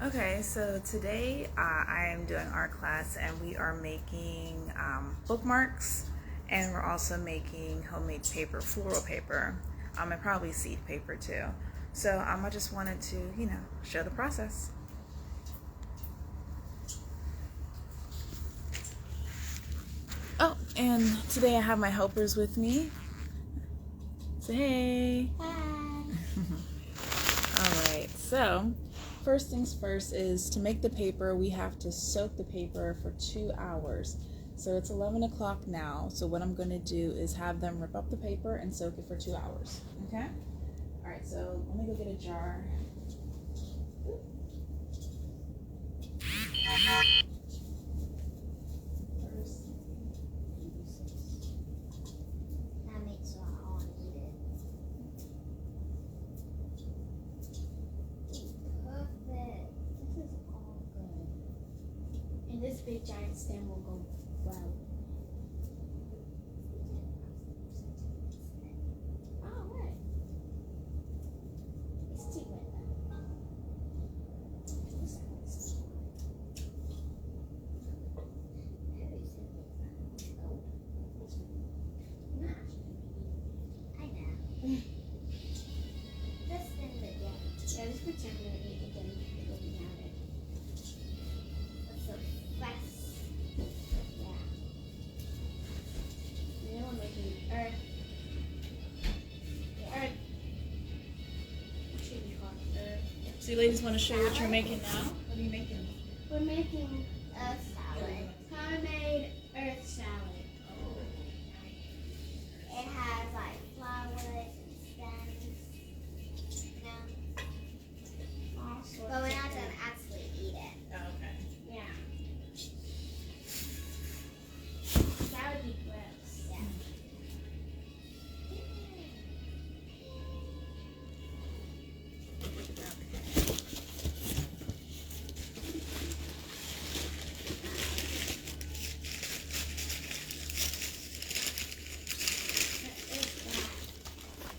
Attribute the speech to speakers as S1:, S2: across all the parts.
S1: Okay, so today I am doing art class and we are making bookmarks, and we're also making homemade paper, floral paper, and probably seed paper too. So I just wanted to, show the process. Oh, and today I have my helpers with me. Say hey.
S2: Hi.
S1: Alright, so first things first is to make the paper, we have to soak the paper for 2 hours. So it's 11 o'clock now, so what I'm going to do is have them rip up the paper and soak it for 2 hours. Okay? Alright, so let me go get a jar.
S2: That makes it all needed. Perfect. This is all good. And this big giant stem will go well. All right. It's too wet though. I know. Let's spin it again. Yeah, just pretend we're going to get looking at it. That's so fast. Yeah. And then we're making earth. The earth. What should we call it? Earth.
S1: So you ladies want to show what you're making now? What are you making?
S2: We're making earth salad. Homemade earth salad.
S1: Oh.
S2: It has like flowers and stems. You know? All sorts. But we're not gonna actually eat it.
S1: Oh, okay.
S2: Yeah. That would be gross. Yeah.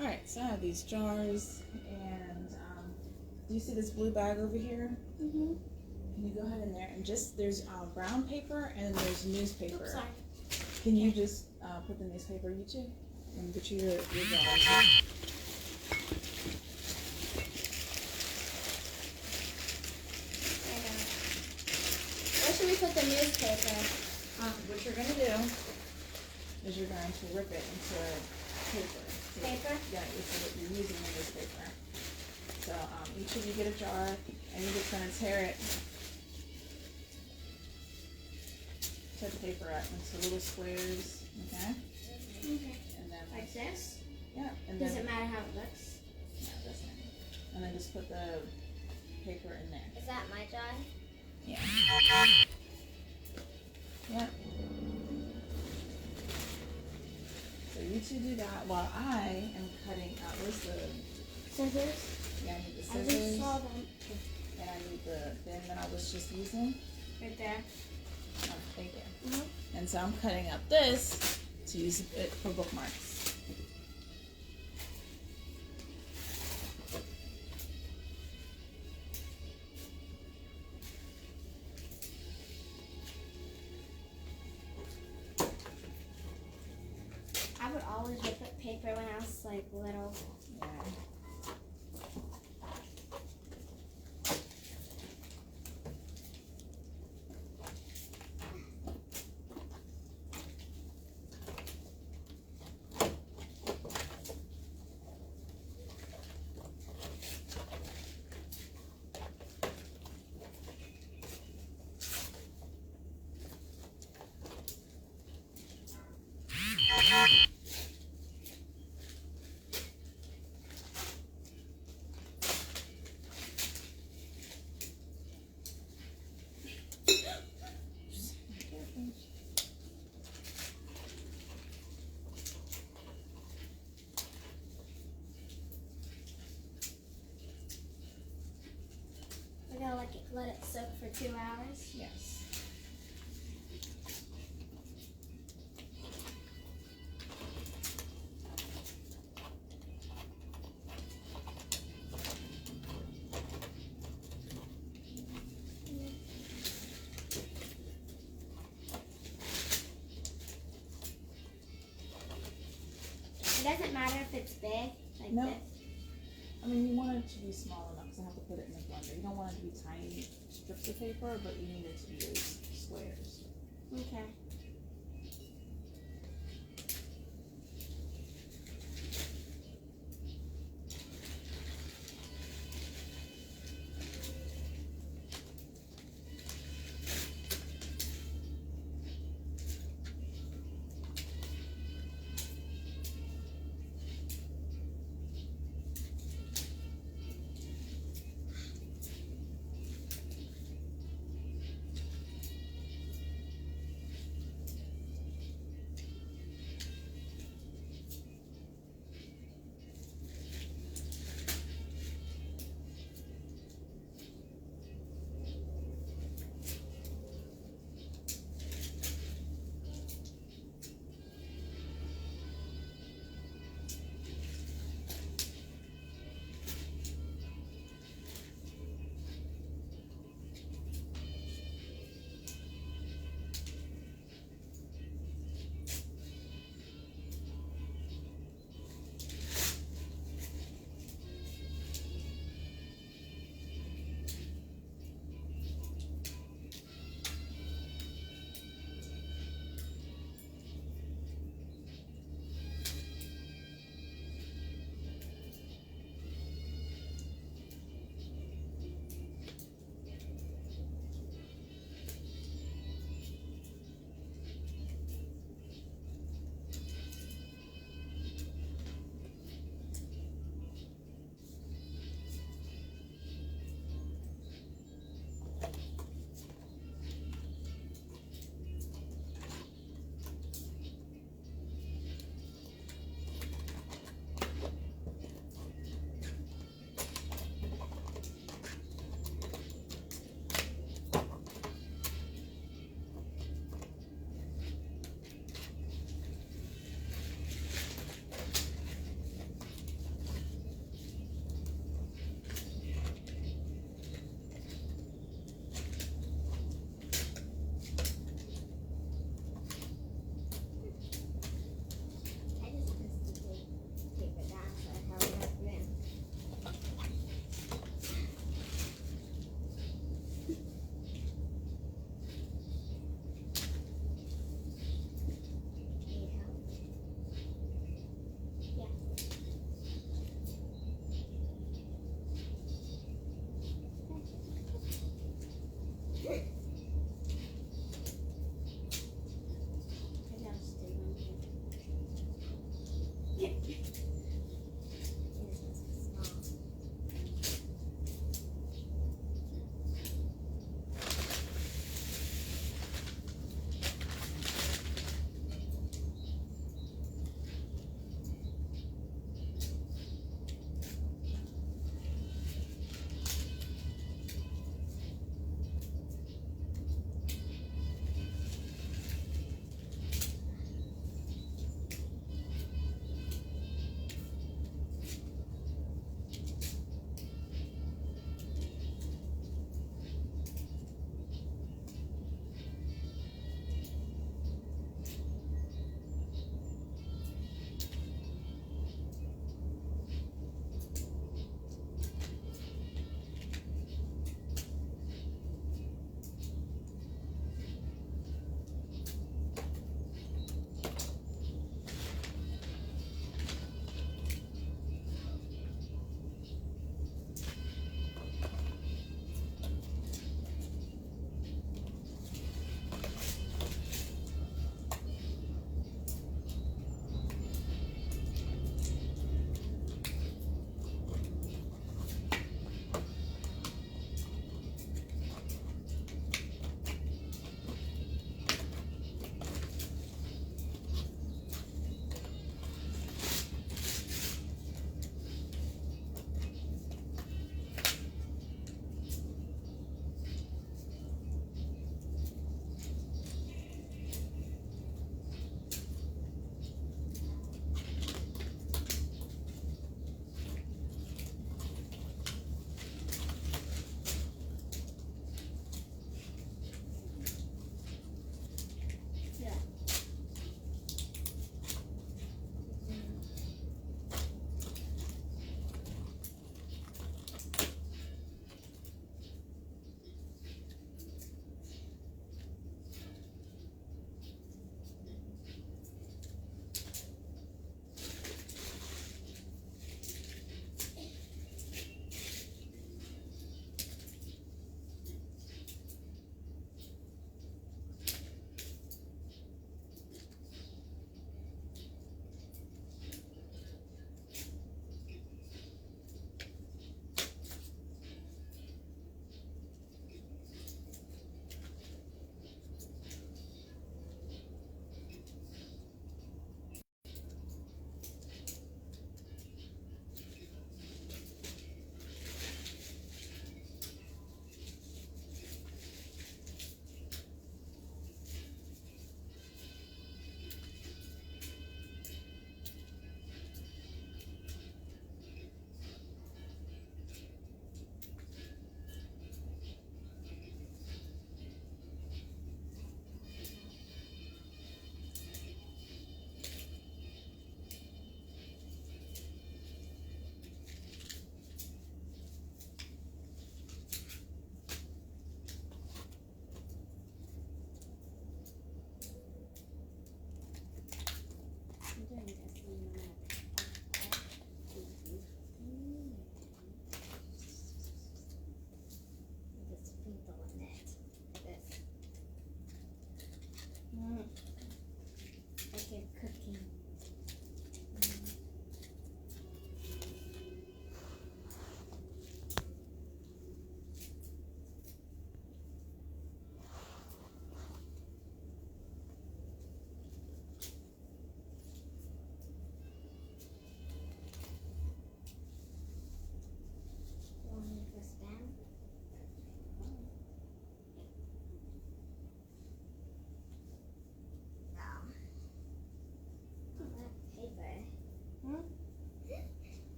S1: Alright, so I have these jars, and do you see this blue bag over here?
S2: Mm-hmm.
S1: Can you go ahead in there and there's brown paper and then there's newspaper.
S2: Oops, sorry.
S1: Can you just put the newspaper, you two? And get you your jars.
S2: Where should we put the newspaper?
S1: What you're going to do is you're going to rip it into paper.
S2: Paper?
S1: Yeah, you're using the newspaper. So each of you get a jar, and you're just going to tear the paper up into little squares, okay?
S2: Okay.
S1: And then
S2: Like this?
S1: yeah, and
S2: Does
S1: then
S2: it matter how it looks?
S1: no, it doesn't. And then just put the paper in there.
S2: Is that my jar?
S1: Yeah. Yeah. So you two do that while I am cutting out. Where's the
S2: Scissors?
S1: yeah? I need the
S2: I
S1: scissors.
S2: just saw them.
S1: And I need the thing that I was just using.
S2: Right there.
S1: Oh, thank you.
S2: Mm-hmm.
S1: And so I'm cutting up this to use it for bookmarks.
S2: I would always rip up paper when I was like little.
S1: Yeah.
S2: We're gonna let it soak for 2 hours.
S1: Yes.
S2: matter if it's big, like
S1: No.
S2: this?
S1: I mean, you want it to be small enough because I have to put it in the blender. You don't want it to be tiny strips of paper, but you need it to be those squares.
S2: Okay.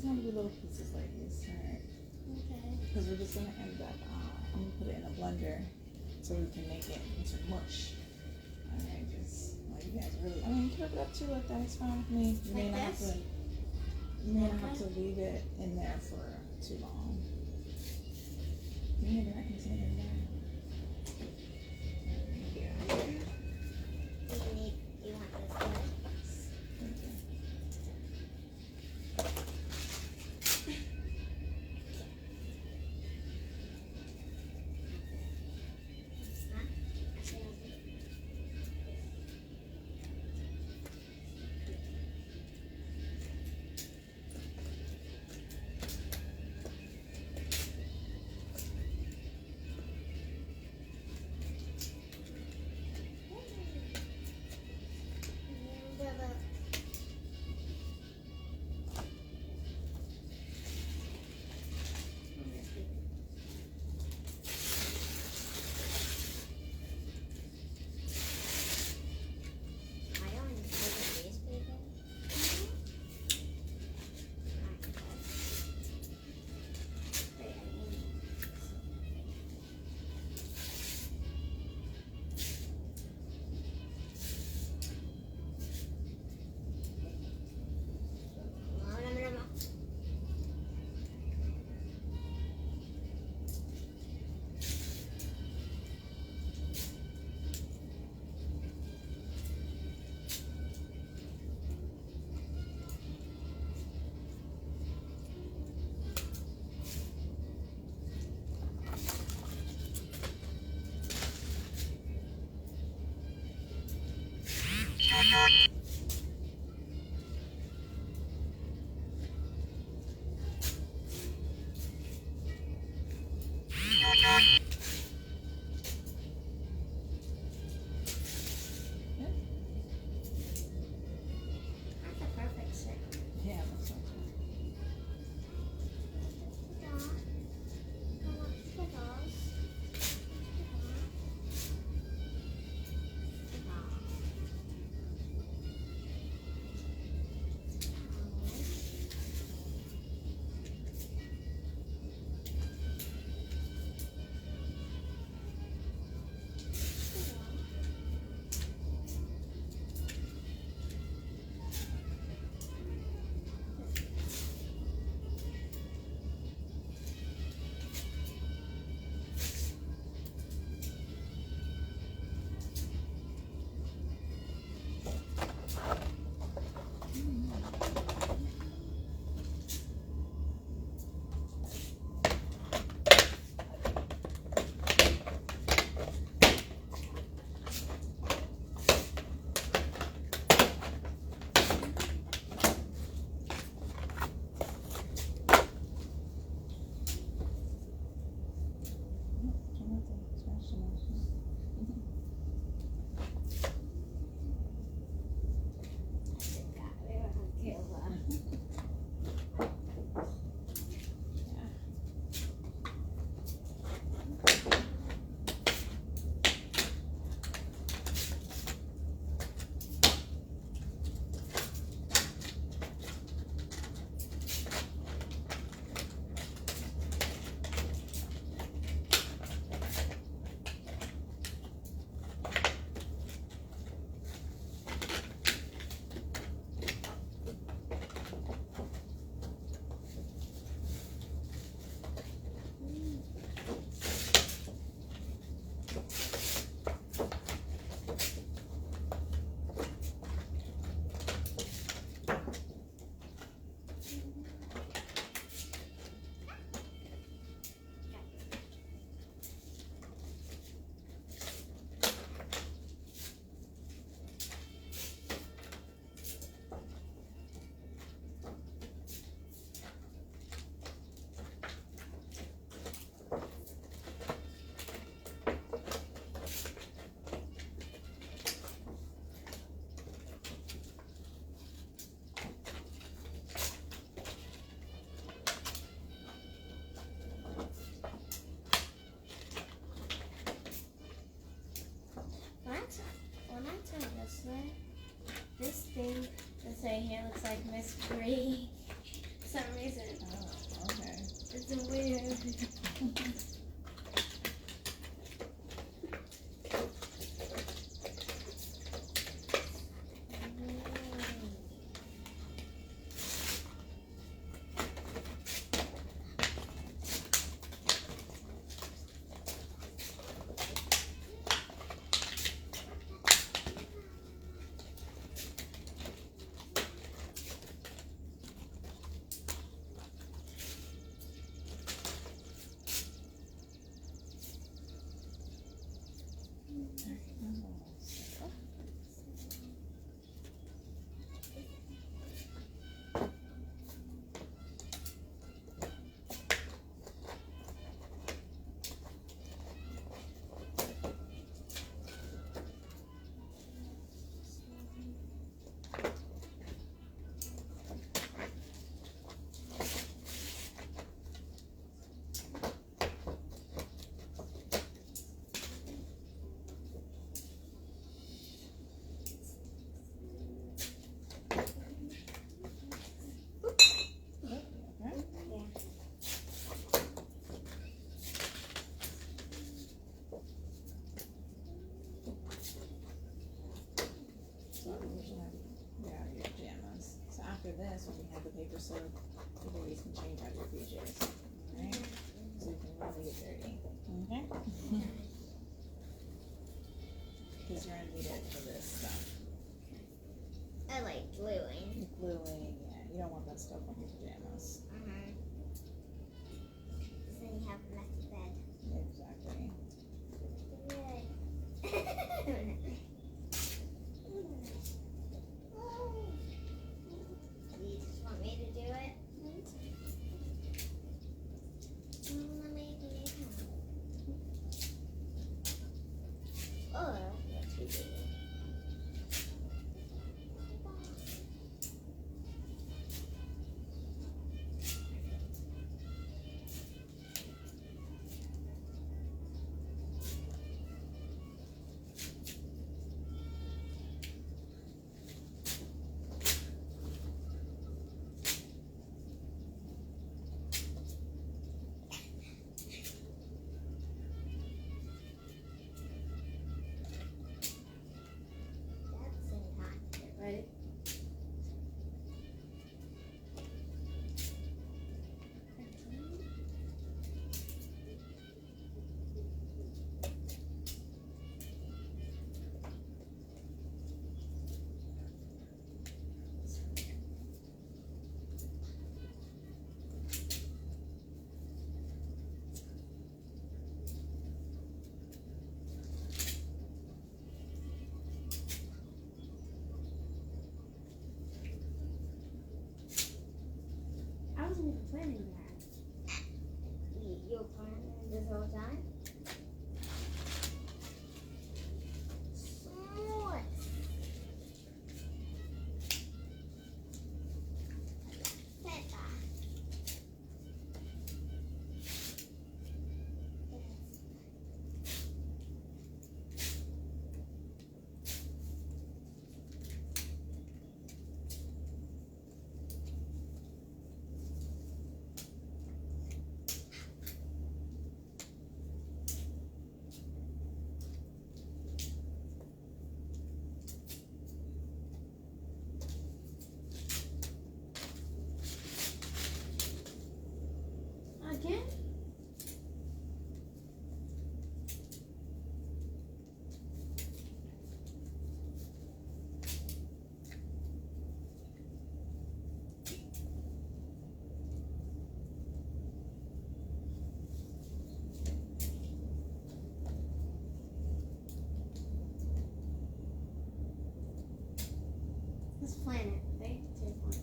S1: it's gonna be little pieces like this, alright?
S2: Okay.
S1: Because we're just gonna end up, I'm gonna put it in a blender so we can make it into mush. Alright, just like you guys really, I mean, curve it up too like that. It's fine with me. You may
S2: Like
S1: not have
S2: this?
S1: to. You may not have to leave it in there for too long. Maybe I can say it in there.
S2: You want this one? That's a perfect shape.
S1: Yeah, that's okay.
S2: This thing that's right here looks like Miss Green. some reason.
S1: Oh, okay.
S2: It's weird.
S1: After this, when you have the paper soaked, you always can change out your PJs. Alright? So you can really get dirty. Okay? Because you're gonna need it for this stuff.
S2: I like gluing.
S1: Gluing, yeah. You don't want that stuff on your pajamas.
S2: So you have a messy bed.
S1: Exactly.
S2: You just want me to do it? Let me do it. Oh, that's too big. Right? I wasn't even planning that. You were planning this whole time? Smart. Peppa. Again? Let's plan it. Okay? Take one.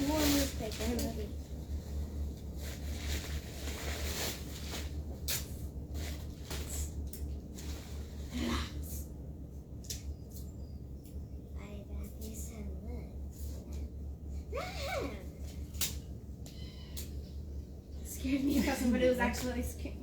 S2: More newspaper. Scared me. I thought somebody was actually scared.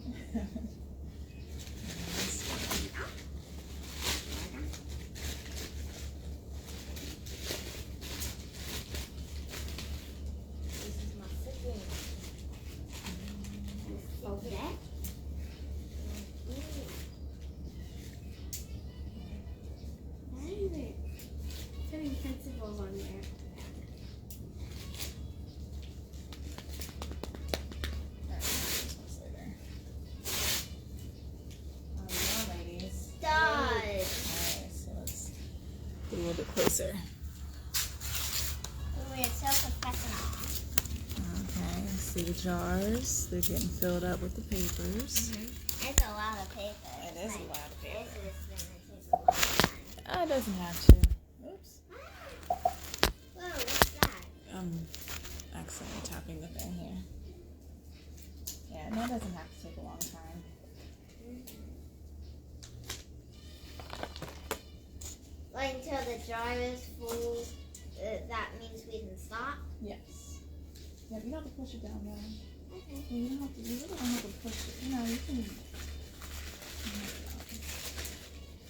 S2: Putting principles on there.
S1: Get a little bit closer.
S2: We're so professional.
S1: Okay, see the jars. They're getting filled up with the papers.
S2: It's a lot of paper.
S1: It is a lot of paper.
S2: This is going to take a long time.
S1: It doesn't have to. Oops.
S2: Whoa, what's that?
S1: Accidentally tapping the thing here. Yeah, no, it doesn't have to take a long time.
S2: Like until the jar is full, that means we can stop?
S1: Yes. Yep, you don't have to push it down there.
S2: Okay.
S1: Yeah, you really don't have to push it. You know, you can.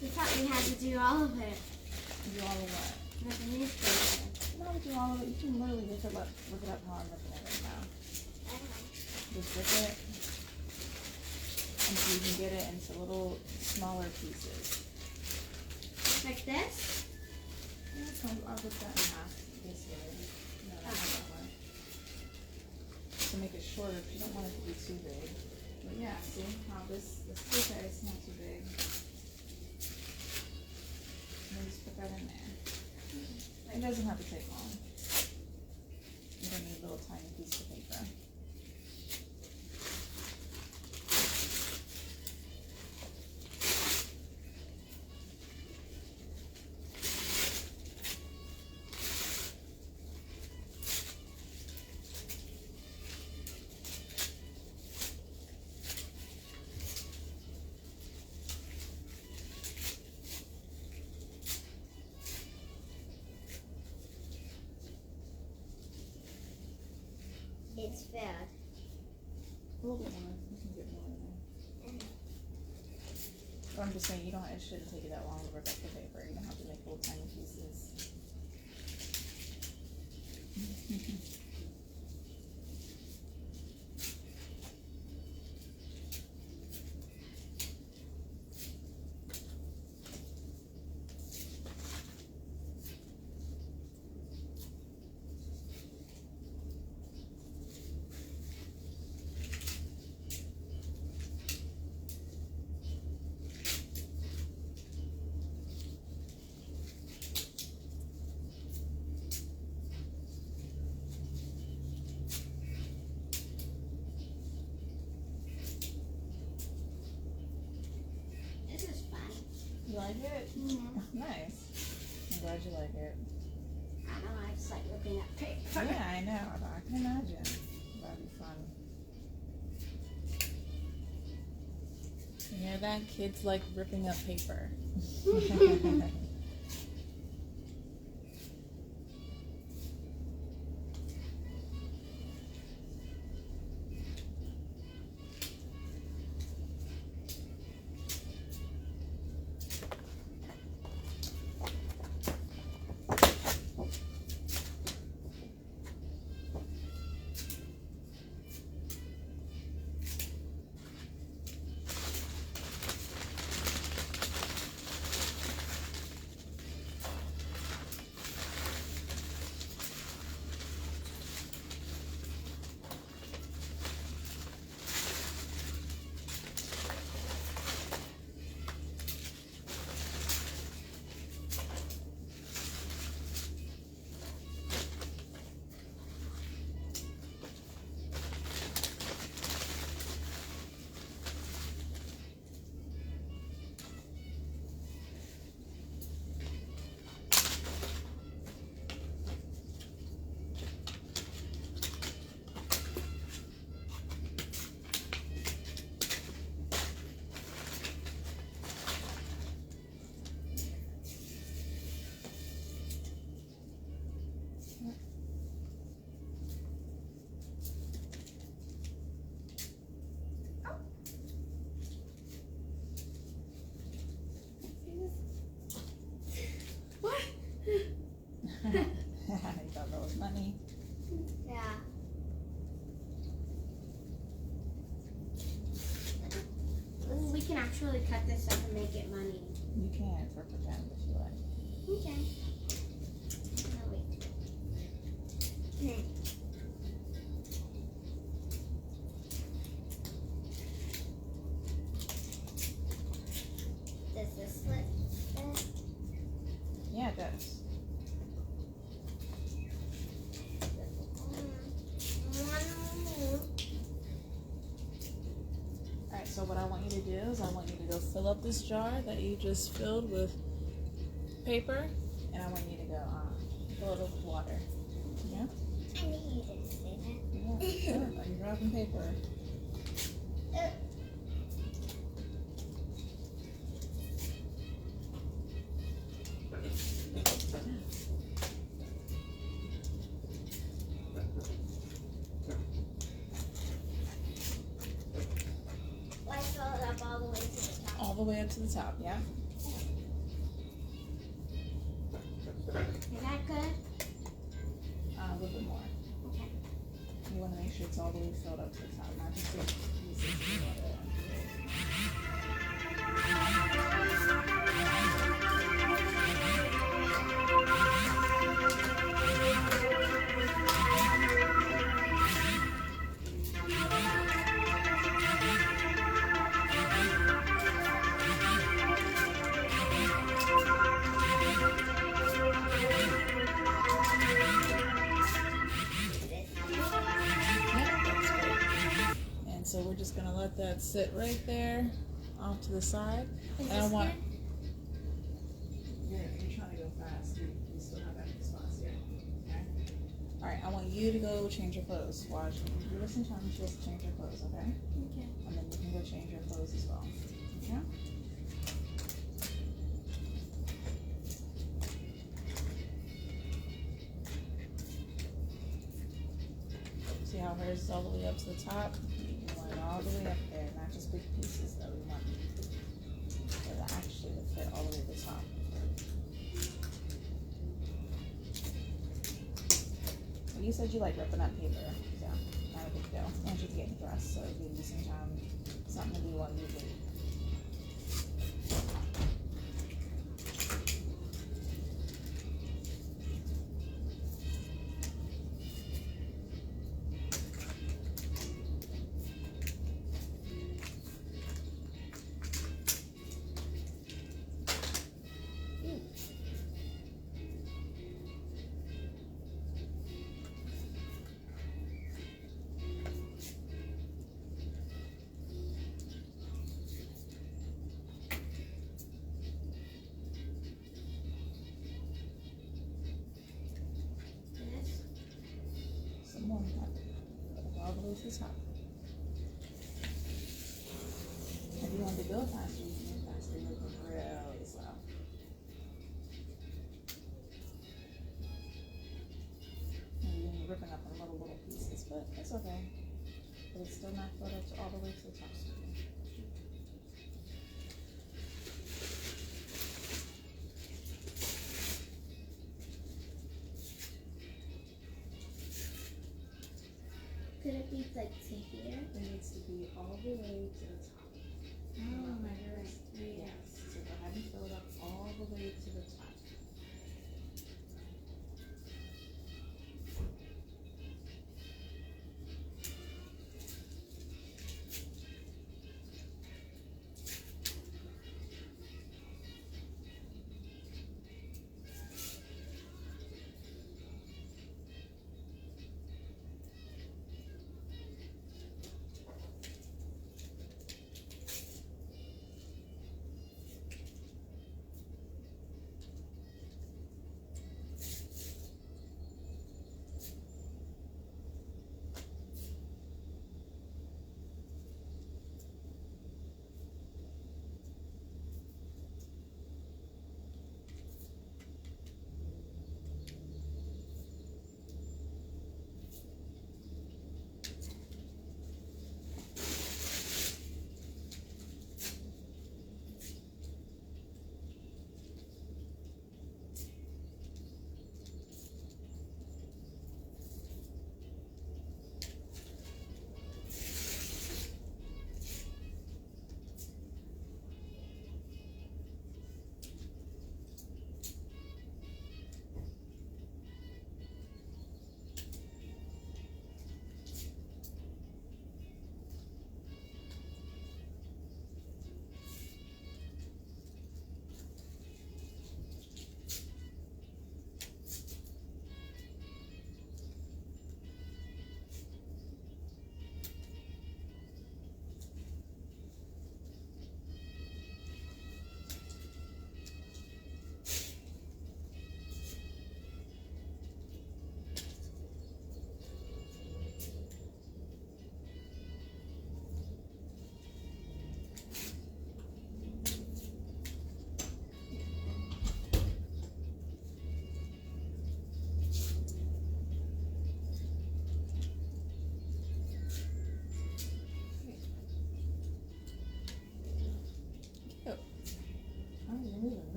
S2: You thought we had to do all of it.
S1: Do all of what?
S2: With the newspaper.
S1: You don't have to do all of it. You can literally rip it up how I'm ripping it right now.
S2: Okay.
S1: Just rip it until you can get it into little smaller pieces.
S2: Like this?
S1: Yeah, so I'll rip that in half this way. No, not that way. To make it shorter, because you don't want it to be too big. But yeah, see how this is okay, it's not too big. And then just put that in there. It doesn't have to take long. You don't need a little tiny piece of paper.
S2: It's filled.
S1: A little bit more. You can get more in there. But I'm just saying, it shouldn't take you that long to rip up the paper. You don't have to make little tiny pieces.
S2: This is fun.
S1: You like it?
S2: Mm-hmm.
S1: Nice. I'm glad you like it.
S2: I know, I just like ripping up paper.
S1: Yeah, I know. I can imagine. That'd be fun. You hear that? Kids like ripping up paper.
S2: actually cut this up and make it money.
S1: You can for pretend if you like.
S2: Okay. No, wait. Does this slit fit?
S1: Yeah, it does. Alright, so what I want you to do is I want you to go fill up this jar that you just filled with paper, and I want you to go fill it up with water. Yeah?
S2: I knew you didn't say that.
S1: Yeah, sure. Are you dropping paper?
S2: I fill it up all the way to the top.
S1: All the way up to the top, yeah?
S2: Is that good?
S1: A little bit more.
S2: Okay.
S1: You want to make sure it's all the way filled up to the top, not just big pieces of water. So we're just gonna let that sit right there off to the side.
S2: Is
S1: And I
S2: this
S1: want
S2: good?
S1: you're trying to go fast. You still have that response here. Okay. Alright, I want you to go change your clothes. Watch. You listen to me, she has to change her clothes, okay?
S2: Okay.
S1: And then you can go change your clothes as well. Okay? See how hers is all the way up to the top? You want it all the way up there, not just big pieces though. We want it actually to fit all the way to the top. Well, you said you like ripping up paper, so not a big deal. I want you to get dressed, so give you some time, something to do while you wait.
S2: This?
S1: Some more all the way to the top. If you want to go faster, you can go faster. You go really slow. And you're ripping up in little pieces, but it's okay. But it's still not filled up to all the way to the top.
S2: Could it be like to here?
S1: It needs to be all the way to the top.
S2: Oh my god.
S1: Yes. So go ahead and fill it up all the way to the top.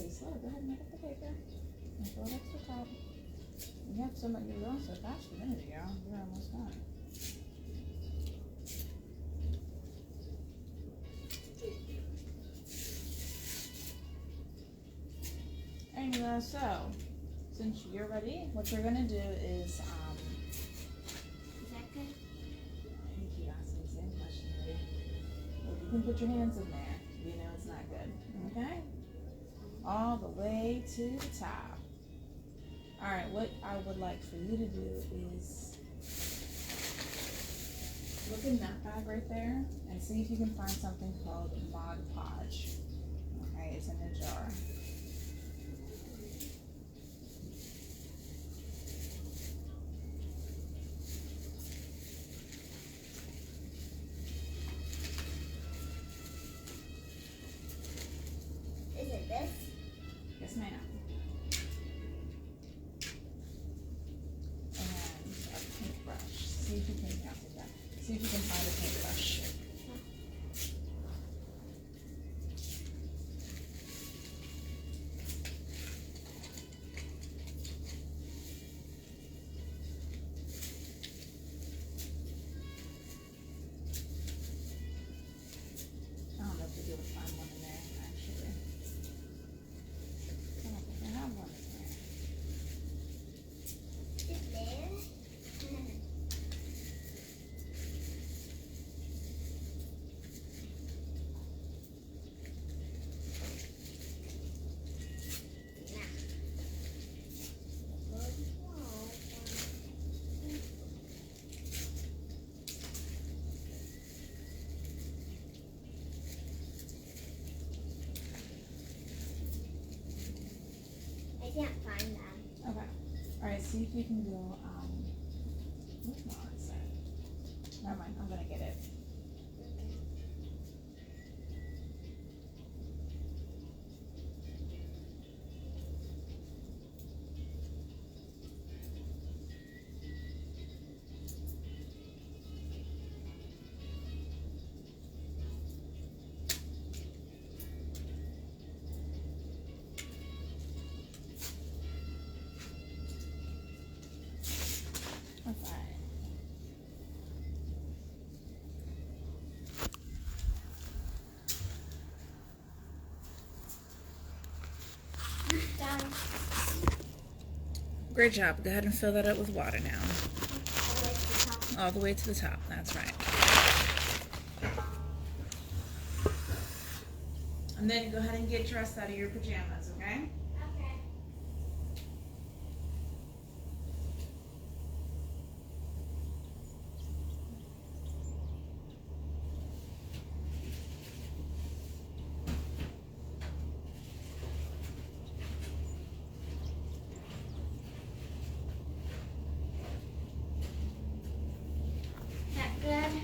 S1: really slow. Go ahead and make up the paper. And fold it to the top. You have so much, you're going so fast a minute ago. You're almost done. Anyway, so since you're ready, what you're gonna do is
S2: Is that good?
S1: I think you asked me the same question, Marie. Well, you can put your hands in there. You know it's not good. Okay? All the way to the top. Alright, what I would like for you to do is look in that bag right there and see if you can find something called Mod Podge. Okay, it's in a jar.
S2: Is it this?
S1: Yes, ma'am. And a paintbrush. See if you can see if you can find a paintbrush. I don't know if you'll be able to find one in there, actually. I don't think I have one in there.
S2: It's there. I can't find them.
S1: Okay. Alright, see if you can go, where's my art set? Never mind, I'm gonna get it. Okay.
S2: Done.
S1: Great job. Go ahead and fill that up with water now.
S2: All the way to the top.
S1: All the way to the top. That's right. And then go ahead and get dressed out of your pajamas, okay?
S2: Okay. That good?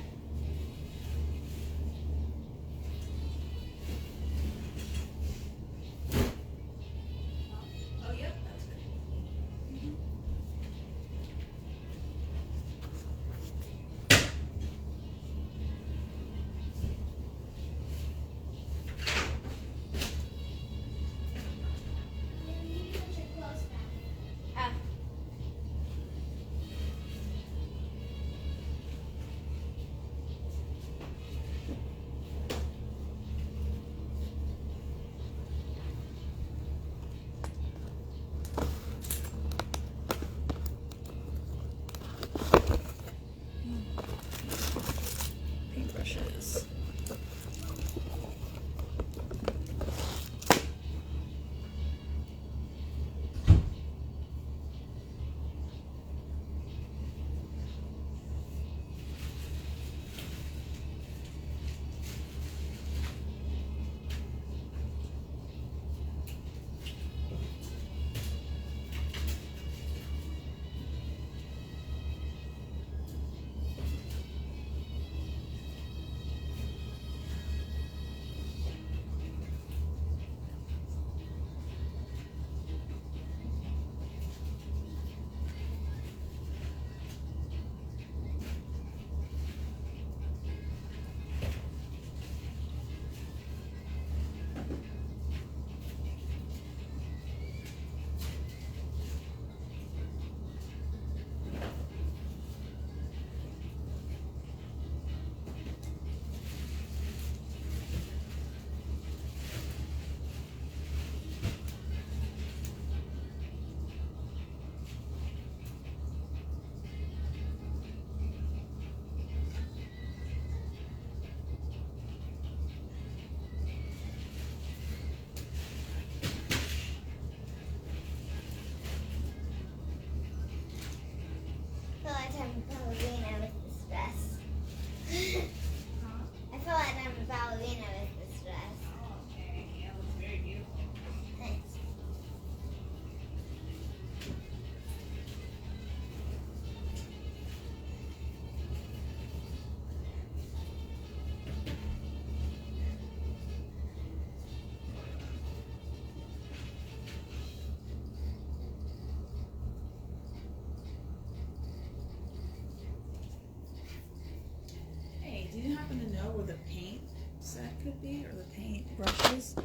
S1: the paint set could be, or the paint brushes.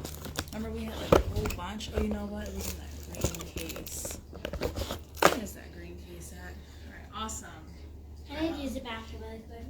S1: Remember we had like a whole bunch? Oh, you know what? It was in that green case. Where is that green case at? Alright, awesome.
S2: I need to use the bathroom really quick.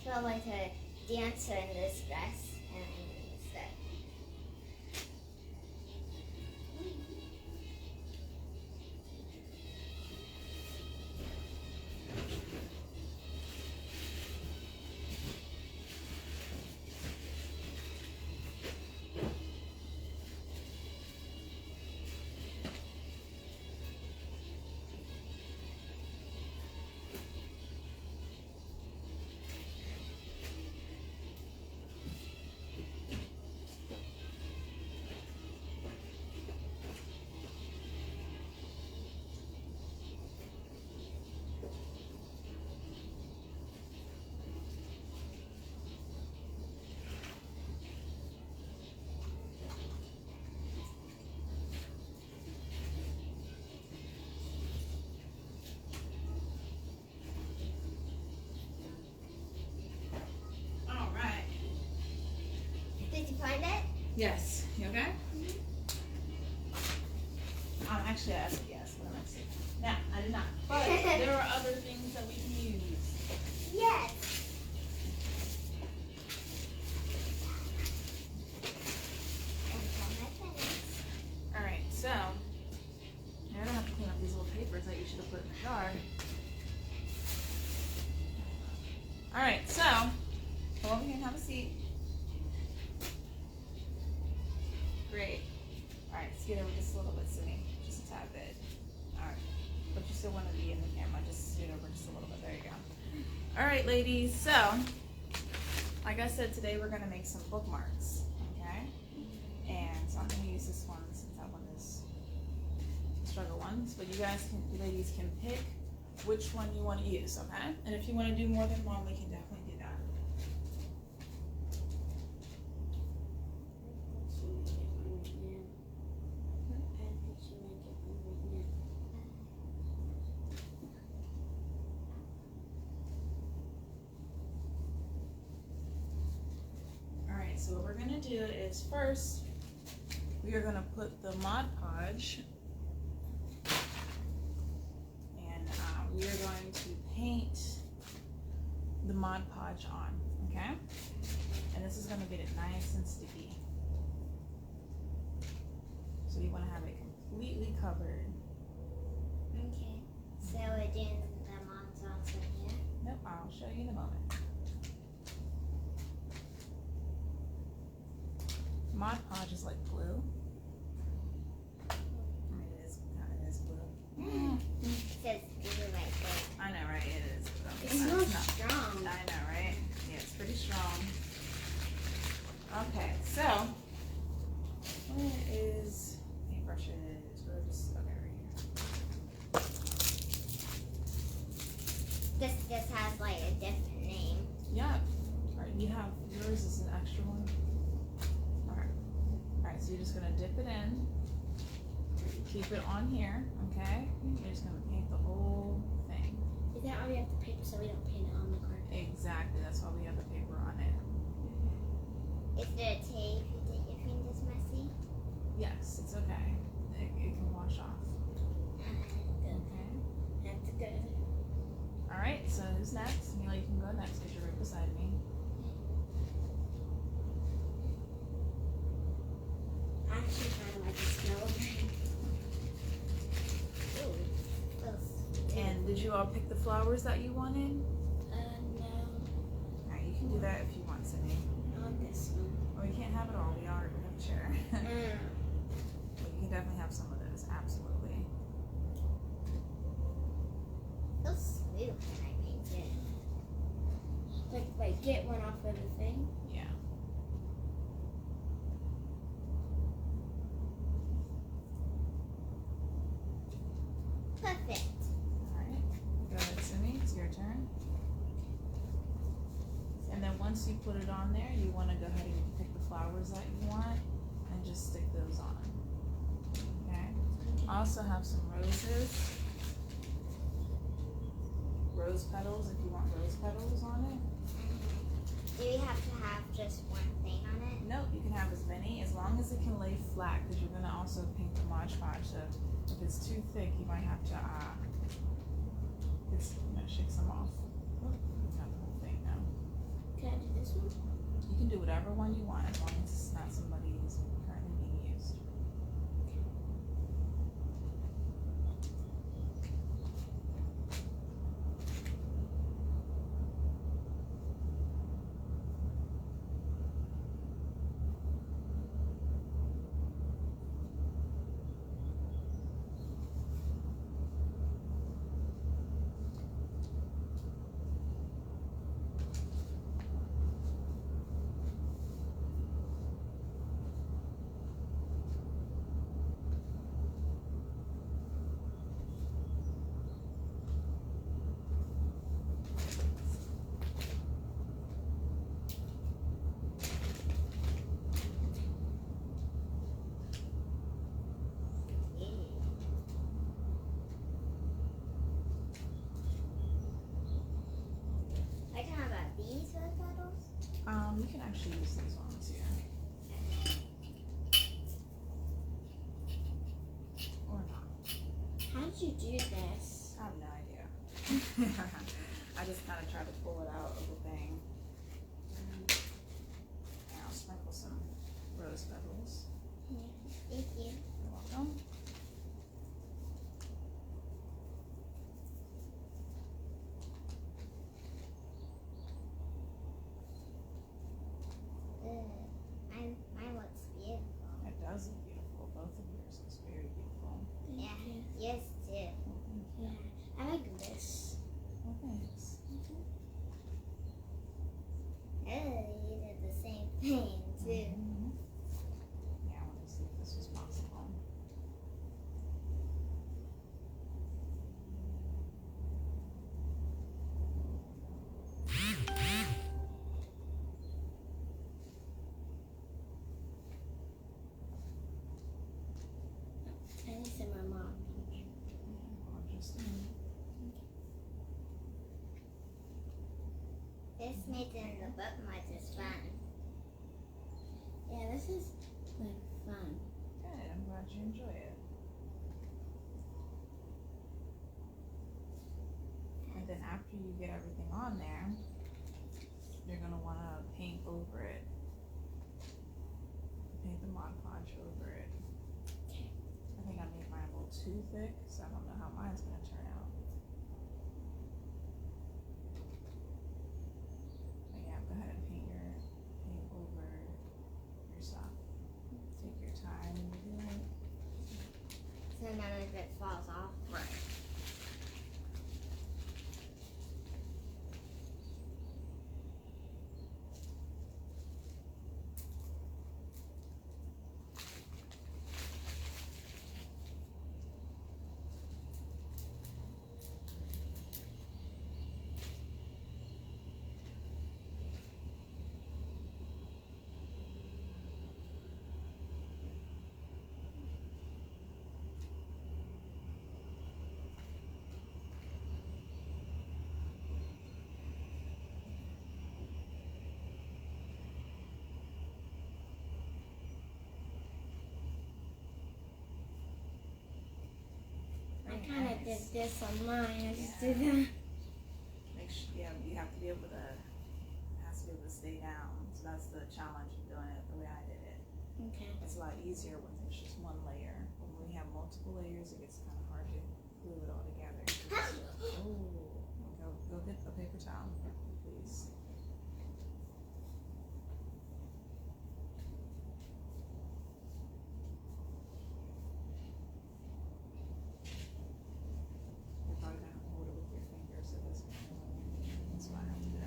S2: I feel like a dancer in this dress and stuff. Did you find it?
S1: Yes. You okay? Actually, I said yes, but let's see. No, I did not. But there are other things that we can use.
S2: Yes.
S1: Alright, so I don't have to clean up these little papers that you should have put in the jar. Alright, so come over here and have a seat. Great. Alright, scoot over just a little bit, Sydney. Just a tad bit. Alright. But you still want to be in the camera. Just scoot over just a little bit. There you go. Alright, ladies. So, like I said, today we're going to make some bookmarks. Okay? And so I'm going to use this one since that one is the struggle ones. But you guys can, you ladies can pick which one you want to use. Okay? And if you want to do more than one, we can definitely do that. So what we're going to do is first, we are going to put the Mod Podge, and we are going to paint the Mod Podge on, okay? And this is going to get it nice and sticky. So you want to have it completely covered.
S2: Okay. So we're doing the Mod's also here?
S1: Nope, I'll show you in a moment. Mod Podge is like glue. I mean, it is glue.
S2: It says glue like that.
S1: I know, right? It is.
S2: It smells strong.
S1: I know, right? Yeah, it's pretty strong. Okay, so where is paintbrushes? We're just okay right here.
S2: This has like a different name.
S1: Yeah. All right, you have yours is an extra one. All right, so you're just gonna dip it in. keep it on here, okay? You're just gonna paint the whole thing.
S2: Is that why we have the paper so we don't paint it on the carpet?
S1: Exactly, that's why we have the paper on it.
S2: Is there a tape if you get your fingers messy?
S1: Yes, it's okay. It can wash off.
S2: Good.
S1: Okay.
S2: That's good.
S1: All right, so who's next? Mila, you can go next because you're right beside me.
S2: I actually kind of like the smell of it. Ooh.
S1: And did you all pick the flowers that you wanted?
S2: No.
S1: All right, you can do that if you want, Sydney.
S2: I want this one.
S1: Or you can't have it all. We already have a share. But you can definitely have some of those. Absolutely.
S2: Feels smooth when I paint it. Like get one off of the thing.
S1: Yeah.
S2: Perfect.
S1: All right. Go ahead, Sydney. It's your turn. And then once you put it on there, you want to go ahead and pick the flowers that you want and just stick those on. Okay. I also have some roses. Rose petals, if you want rose petals on it.
S2: Do we have to have just one thing on it?
S1: Nope, you can have as many as long as it can lay flat because you're going to also paint the Mod Podge. So if it's too thick, you might have to shake some off. Oh, not the whole thing now.
S2: Can I do this one?
S1: You can do whatever one you want as long as it's not somebody who's currently being used.
S2: Like how about these rose petals?
S1: You can actually use these ones here. Or not.
S2: How did you do this?
S1: I have no idea. I just kind of try to pull it out of the thing. And I'll sprinkle some rose petals.
S2: Yeah. Thank you.
S1: You're welcome.
S2: Mine looks beautiful.
S1: It does look beautiful. Both of yours looks very beautiful.
S2: Yeah. Yes, too. Yeah. I like this.
S1: Well, thanks.
S2: Oh, you did the same thing too.
S1: Mhm. Yeah, I wanted to see if this was possible.
S2: I need some more mom.
S1: Interesting.
S2: This made it in the bookmarks is fun. Yeah, this is like fun.
S1: Good. I'm glad you enjoy it. And then after you get everything on there, you're gonna want to paint over it. Paint the Mod Podge over it. I think I made mine a little too thick, so I don't know how mine's gonna turn out. But yeah, go ahead and paint over your stuff. Take your time and do it.
S2: So none of it falls off.
S1: Right.
S2: did this on mine. I just did that.
S1: Make sure, yeah, you have to be able to, it has to be able to stay down. So that's the challenge of doing it the way I did it.
S2: Okay.
S1: It's a lot easier when there's just one layer. But when we have multiple layers, it gets kind of hard to glue it all together. Oh, go get a paper towel, please. You're probably gonna hold it with your finger, so that's what I have to do.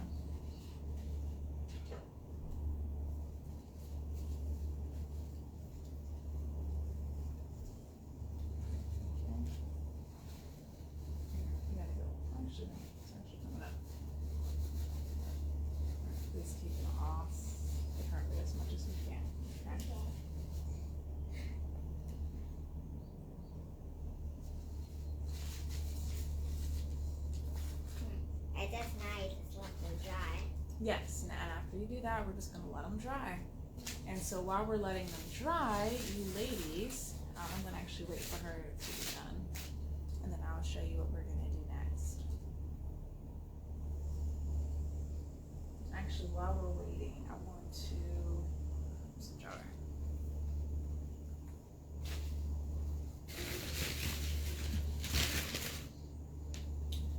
S1: You gotta go. Actually, no, it's actually coming up. Alright, please keep it off the carpet as much as you can. Okay.
S2: And that's now you just let them dry.
S1: Yes, and after you do that, we're just gonna let them dry. And so while we're letting them dry, you ladies, I'm gonna actually wait for her to be done, and then I'll show you what we're gonna do next. Actually, while we're waiting, I want to use the jar.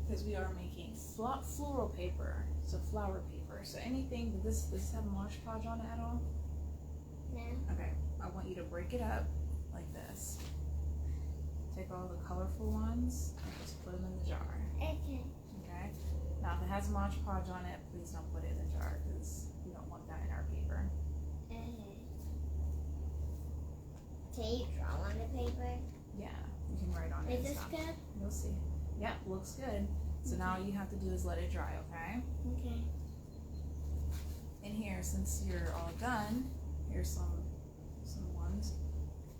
S1: Because we are making floral paper, so flower paper. So anything, does this have Mod Podge on it at all?
S2: No.
S1: Okay, I want you to break it up like this. Take all the colorful ones and just put them in the jar.
S2: Okay.
S1: Okay? Now if it has Mod Podge on it, please don't put it in the jar because we don't want that in our paper.
S2: Okay. Can you draw on the paper?
S1: Yeah, you can write on it.
S2: Is
S1: and
S2: this
S1: stuff.
S2: good?
S1: You'll see. Yep, looks good. So now all you have to do is let it dry, okay?
S2: Okay.
S1: And here, since you're all done, here's some ones.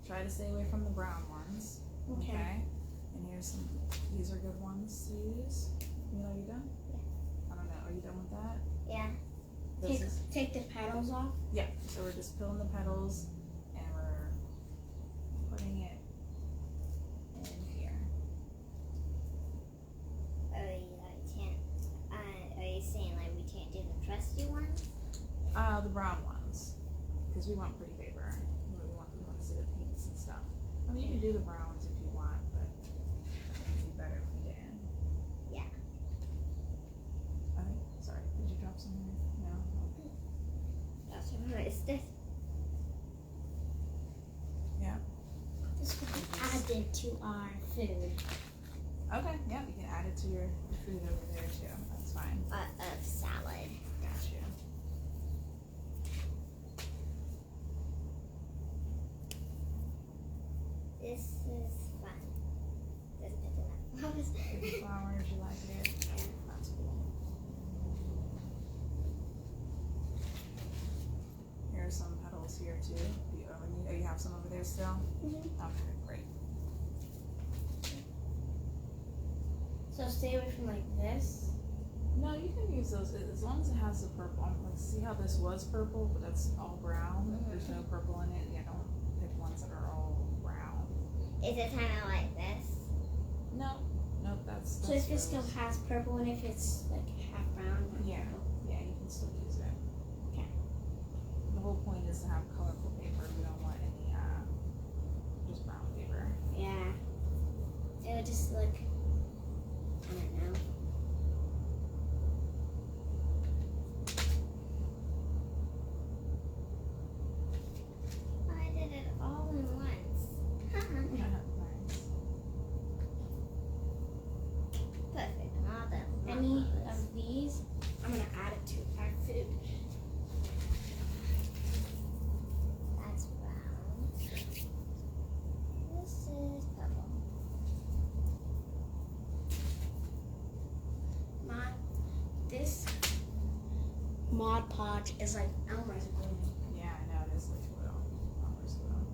S1: Try to stay away from the brown ones.
S2: Okay.
S1: And here's some, these are good ones to use. You know, you done?
S2: Yeah.
S1: I don't know, are you done with that?
S2: Yeah. Take the petals off?
S1: Yeah, so we're just peeling the petals and we're putting it in here.
S2: Are you saying like we can't do the trusty ones?
S1: The brown ones, because we want pretty paper. We want to see the pinks and stuff. I mean, you can do the browns if you want, but it'd be better if we didn't.
S2: Yeah.
S1: I think, sorry, did you drop some here? No? Okay.
S2: That's right. It's this.
S1: Yeah.
S2: This could be added to our food.
S1: Okay, yeah, you can add it to your food over there too. That's fine.
S2: Of salad.
S1: Got you.
S2: This is fun. Just picking up flowers.
S1: Pretty flowers, you like it?
S2: Yeah.
S1: That's cool. Here's some petals here too. You have some over there still?
S2: Mm-hmm.
S1: Okay, great.
S2: So stay away from like this.
S1: No, you can use those as long as it has the purple. Like, see how this was purple, but that's all brown. There's no purple in it. Yeah, don't pick ones that are all brown.
S2: Is it kind of like this?
S1: No, nope. That's
S2: So if it
S1: rose.
S2: still has purple and if it's like half brown.
S1: Yeah, yeah, you can still use it.
S2: Okay.
S1: The whole point is to have colorful paper. We don't want any just brown paper.
S2: Yeah. It would just look. I don't know. I did it all in once.
S1: Nice.
S2: Perfect. Now that any of these, I'm gonna add it to our food. That's brown. This is purple. This Mod Podge is like Elmer's glue.
S1: Yeah, I know it is like glue. Almost glue.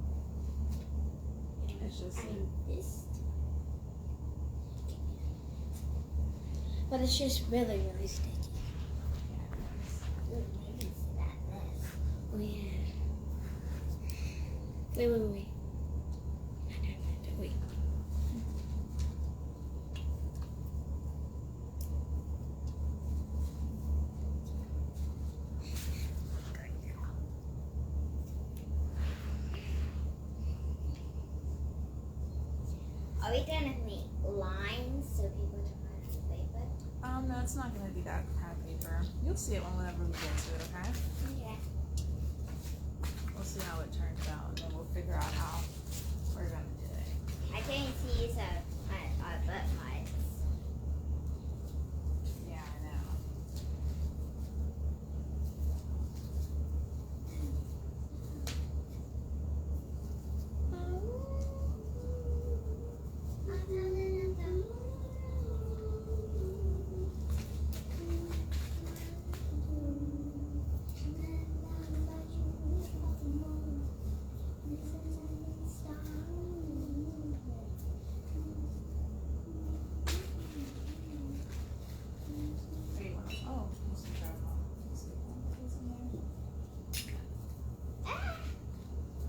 S1: It's just.
S2: Adding this. But it's just really, really sticky.
S1: Yeah,
S2: Ooh, maybe it's that this. Oh yeah. Wait. Wait. Are we doing any lines so people don't have to paper?
S1: No, it's not gonna be that kind of paper. You'll see it whenever we get to it, okay?
S2: Okay.
S1: We'll see how it turns out, and then we'll figure out how we're gonna do it.
S2: I can't see my bookmarks.
S1: Yeah, I know. Oh, there's some charcoal. Let's see what's in there.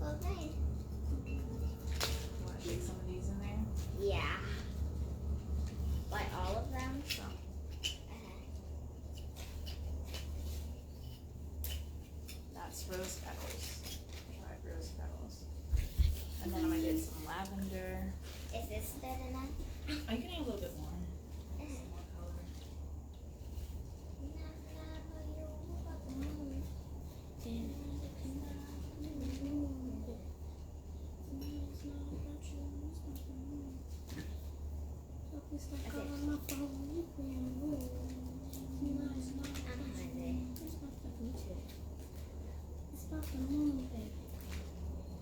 S2: Well, nice.
S1: You want to shake some of these in there?
S2: Yeah. Like all of them?
S1: So, that's rose petals. Dried rose petals. And then I'm gonna get some lavender.
S2: Is this good enough?
S1: Oh, you can add a little bit more. Some more color.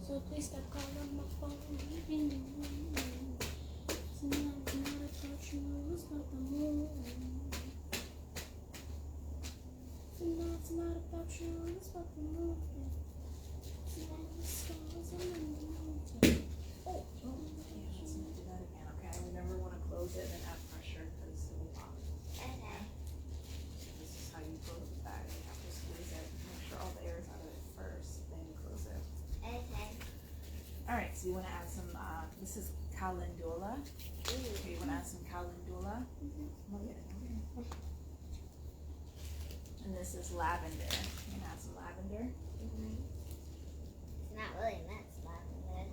S3: So please stop calling my phone. Tonight is not about you, it's about the moon. Tonight's not about you, it's about the moon. Tonight the stars are in the moon.
S1: Oh, yeah, let's not do that again, okay? We never want to close it and add pressure because it will pop.
S2: Okay.
S1: This is how you close the bag. You have to squeeze it. Make sure all the air is out of it first, then you close it.
S2: Okay.
S1: All right, so you want to add some, this is calendula. Okay, you want to add some calendula. Oh, yeah, okay. And this is lavender. You want to add some lavender.
S2: It's not really much lavender.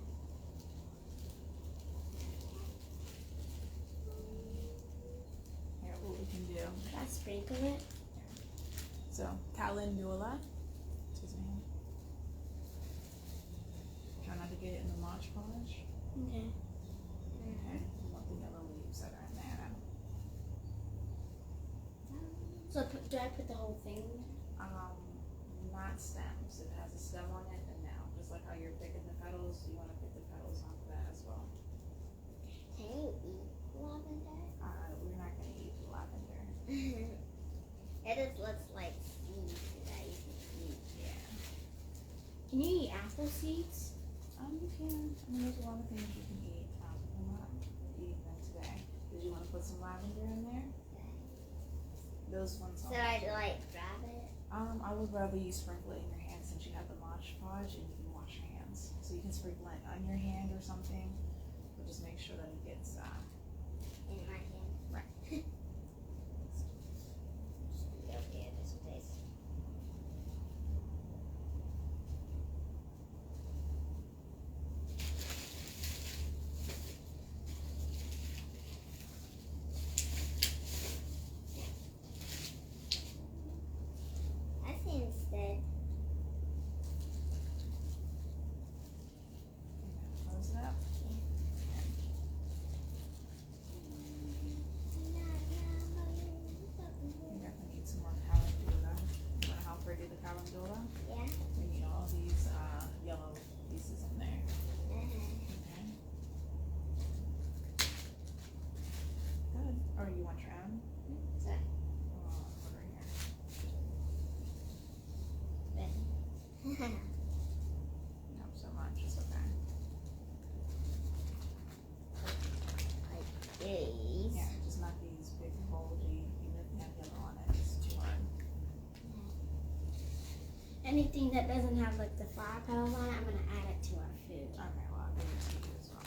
S1: Here, what we can do.
S3: Can I sprinkle it?
S1: So, calendula. Excuse me. Try not to get it in the Mod Podge.
S3: Okay.
S1: Okay. You want the yellow leaves that are in there.
S3: So do I put the whole thing?
S1: Not stems. It has a stem on it, and now, just like how you're picking the petals, you want to pick the petals onto that as well.
S2: Can you eat lavender?
S1: We're not going to eat the lavender.
S2: It just looks like seeds that you can eat.
S1: Yeah.
S3: Can you eat apple seeds?
S1: You can. I mean, there's a lot of things you can eat. We're not eating them today. Did you want to put some lavender in there? Those ones.
S2: Should I like grab it?
S1: I would rather you sprinkle it in your hand since you have the Mod Podge and you can wash your hands. So you can sprinkle it on your hand or something, but just make sure that it gets
S2: In my hand.
S1: right.
S2: Okay, this place. That seems good.
S1: Close it up. You definitely need some more calendula. You want to help her do the calendula?
S2: Yeah.
S1: We need all these yellow pieces in there. Okay. Good. Or you want your own?
S2: Sorry.
S1: Put her here. Not so much. It's okay.
S2: Like these.
S1: Yeah, just not these big bulgy. Even if you have yellow on it, it's too hard.
S3: Anything that doesn't have like the flower petals on it, I'm gonna add it to our food.
S1: Okay, well, I'll give it to you as well.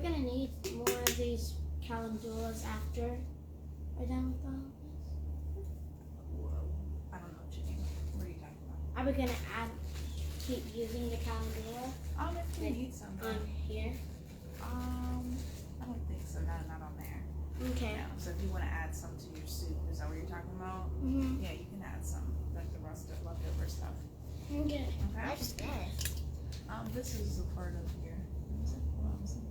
S3: gonna need more of these calendulas after we're done with all of this?
S1: Whoa. I don't know what you mean. What are you talking about?
S3: Are we gonna keep using the calendula
S1: If you need something.
S3: on here?
S1: I don't think so. Not on there.
S3: Okay.
S1: No. So if you want to add some to your soup, is that what you're talking about?
S3: Mm-hmm.
S1: Yeah, you can add some, like the rest of leftover stuff.
S3: Okay.
S1: Okay.
S2: What's this?
S1: This is a part of here. What was it?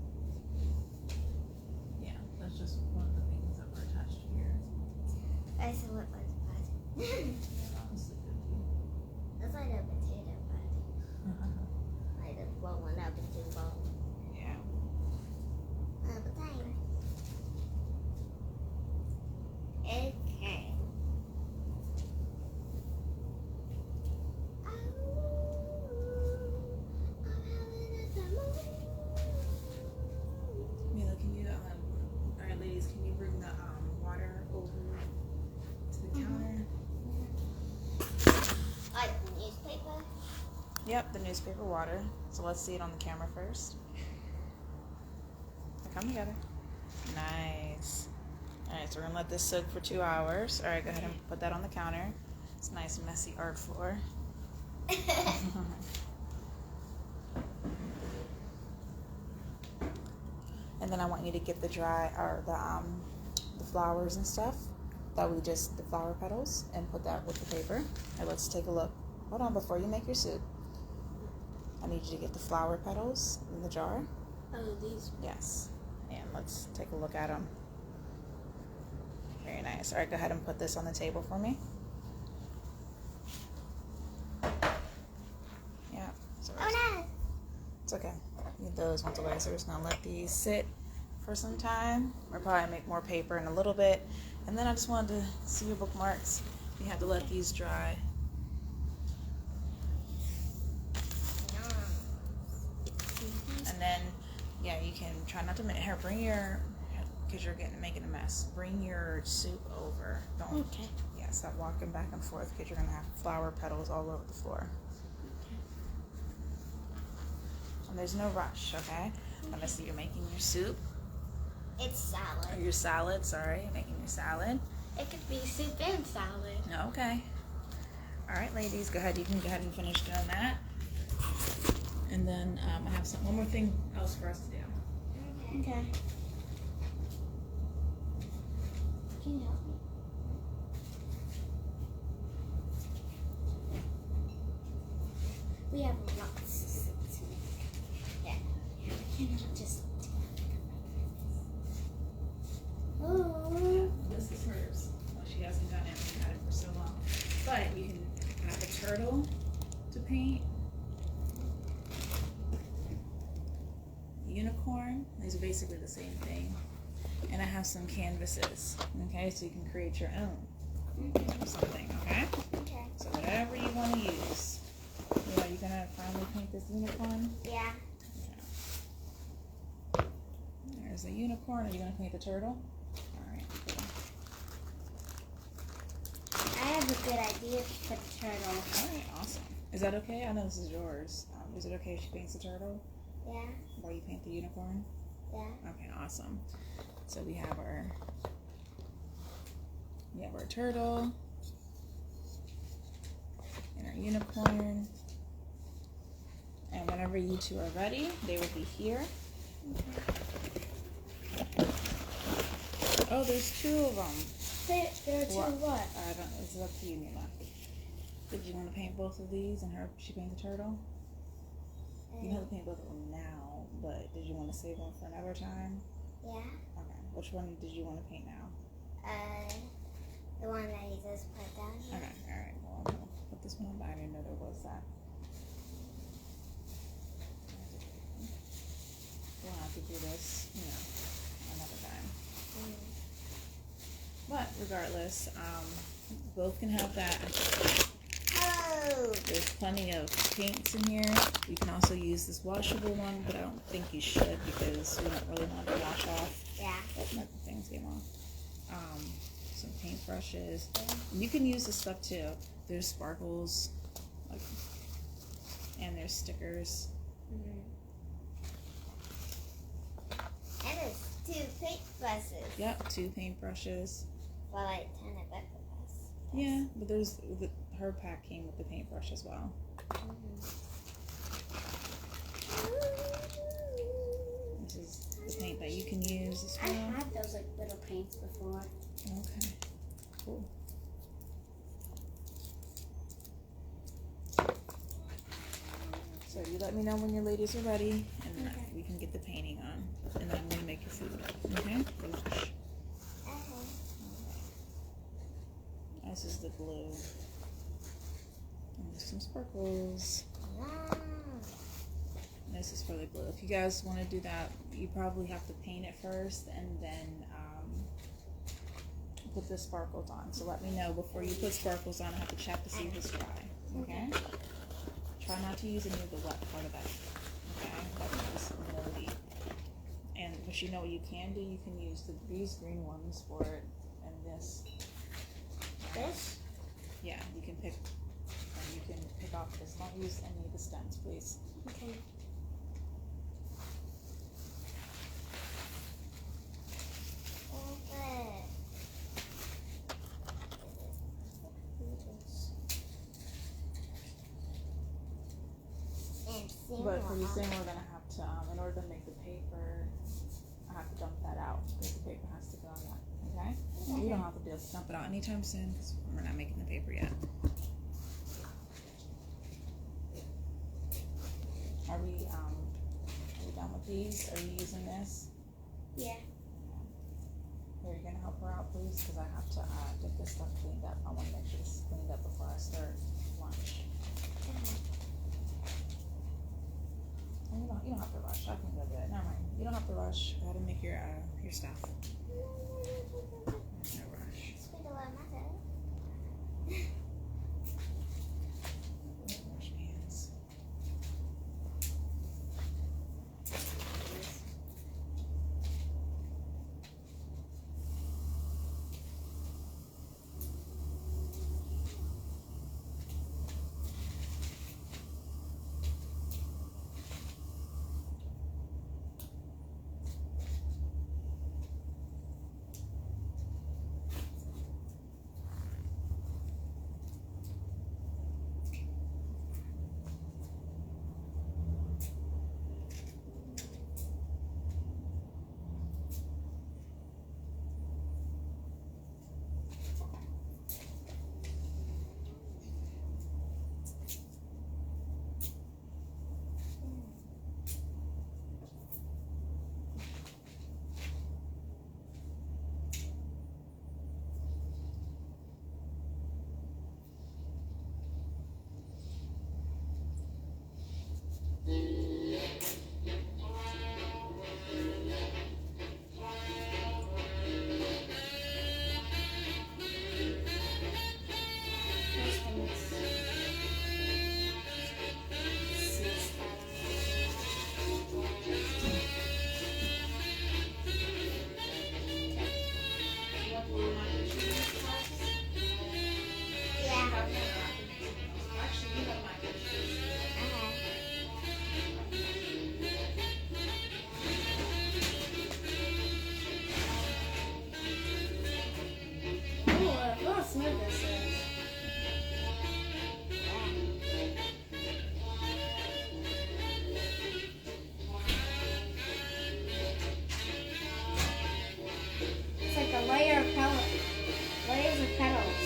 S1: Yeah, that's just one of the things that were attached here.
S2: I saw what was bud.
S1: Honestly, could be.
S2: That's like a potato bud. Like a rolling up into a bowl.
S1: Yeah.
S2: A potato. Okay.
S1: Mila, can you, all right, ladies, can you bring the water over to the counter?
S2: Like newspaper?
S1: Yep, the newspaper water. So let's see it on the camera first. They come together. Nice. All right, so we're gonna let this soak for 2 hours. All right, go ahead and put that on the counter. It's a nice messy art floor. And then I want you to get the the flowers and stuff the flower petals, and put that with the paper. And let's take a look. Hold on, before you make your soup, I need you to get the flower petals in the jar.
S3: Oh, these.
S1: Yes. And let's take a look at them. Very nice. All right, go ahead and put this on the table for me. Yeah. So it's okay. Need those ones away. So we're just gonna let these sit for some time. We'll probably make more paper in a little bit. And then I just wanted to see your bookmarks. You have to let these dry. And then, yeah, you can try not to bring your, because you're making a mess. Bring your soup over. Don't.
S3: Okay.
S1: Yeah, stop walking back and forth because you're gonna have flower petals all over the floor. And there's no rush, okay? I'm gonna see you're making your soup.
S2: It's salad.
S1: Or your salad, sorry, you're making your salad.
S3: It could be soup and salad.
S1: Okay. All right, ladies, go ahead. You can go ahead and finish doing that. And then I have one more thing else for us to do.
S3: Okay. Can you help me? We have lots of soup to make.
S2: Yeah.
S3: We cannot just. Oh.
S1: This is hers. Well, she hasn't done it. We've had it for so long. But you can have a turtle to paint. Unicorn. These are basically the same thing. And I have some canvases. Okay, so you can create your own something. Okay.
S2: Okay.
S1: So whatever you want to use. Are you gonna finally paint this unicorn?
S2: Yeah.
S1: There's a unicorn. Are you gonna paint the turtle? Alright, cool.
S2: I have a good idea for the turtle.
S1: Alright, awesome. Is that okay? I know this is yours. Is it okay if she paints the turtle
S2: Yeah.
S1: while you paint the unicorn?
S2: Yeah.
S1: Okay, awesome. So we have our turtle and our unicorn. And whenever you two are ready, they will be here. Oh, there's two of them.
S3: There are two what?
S1: I don't know. It's up to you, Mila. Did you want to paint both of these and she paint the turtle? You have to paint both of them now, but did you want to save one for another time?
S2: Yeah.
S1: Okay. Which one did you want to paint now?
S2: The one that you just put down here.
S1: Okay. All right. Well, I'm gonna put this one on. I didn't know there was that. We'll have to do this, another time. But regardless, both can have that.
S2: Oh.
S1: There's plenty of paints in here. You can also use this washable one, but I don't think you should because we don't really want it to wash off.
S2: Yeah.
S1: Oh, my things came off. Some paint brushes. You can use this stuff too. There's sparkles, and there's stickers.
S2: 2 paintbrushes.
S1: Yep, 2 paintbrushes.
S2: Well, like 10 of paintbrushes.
S1: Yeah, but her pack came with the paintbrush as well. This is the paint that you can use as
S3: I
S1: well.
S3: had those like little paints before.
S1: Okay, cool. So you let me know when your ladies are ready, and then we can get the painting on. And then I'm gonna make your food. Okay? This is the glue. And there's some sparkles. And this is for the glue. If you guys want to do that, you probably have to paint it first and then put the sparkles on. So let me know before you put sparkles on. I have to check to see if it's dry. Okay? Try not to use any of the wet part of that. Okay? That is moldy. But you know what you can do? You can use these green ones for it, and this.
S2: This?
S1: Yeah, you can pick off this. Don't use any of the stems, please.
S3: Okay.
S1: But for the thing, we're gonna have to, in order to make the paper, I have to dump that out because the paper has to go on that. Okay? You don't have to dump it out anytime soon because we're not making the paper yet. Are we done with these? Are you using this?
S3: Yeah.
S1: Are you gonna help her out, please? Because I have to get this stuff cleaned up. I want to make sure this is cleaned up before I start lunch. You don't have to rush. I can go do it. Never mind. You don't have to rush. Go ahead and make your stuff. There's no rush. Wash my hands.
S3: Layers of petals.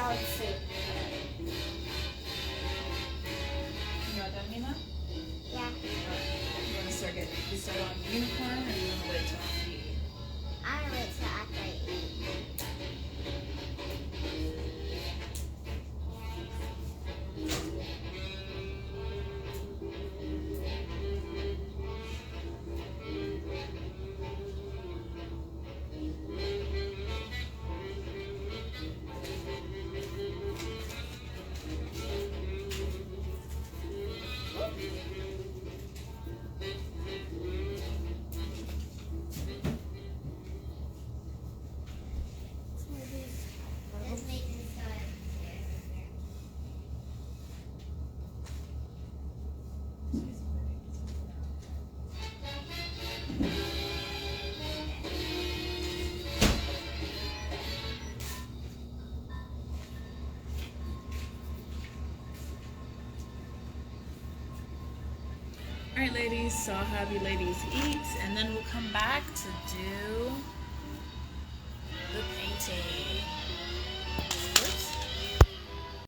S2: salad soup.
S1: You all done, Mina?
S2: Yeah.
S1: You want to start on unicorn, or you want to wait till after you eat?
S2: I'm gonna wait till after I eat. Let's make this
S1: All right, ladies, so I'll have you ladies eat, and then we'll come back to do the painting.